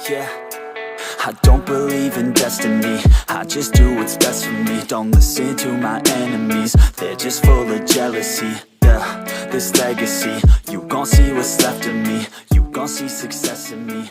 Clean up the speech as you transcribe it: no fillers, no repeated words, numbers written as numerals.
yeah. I don't believe in destiny, I just do what's best for me. Don't listen to my enemies, they're just full of jealousy. Yeah, this legacy, you gon' see what's left of me. You gon' see success in me.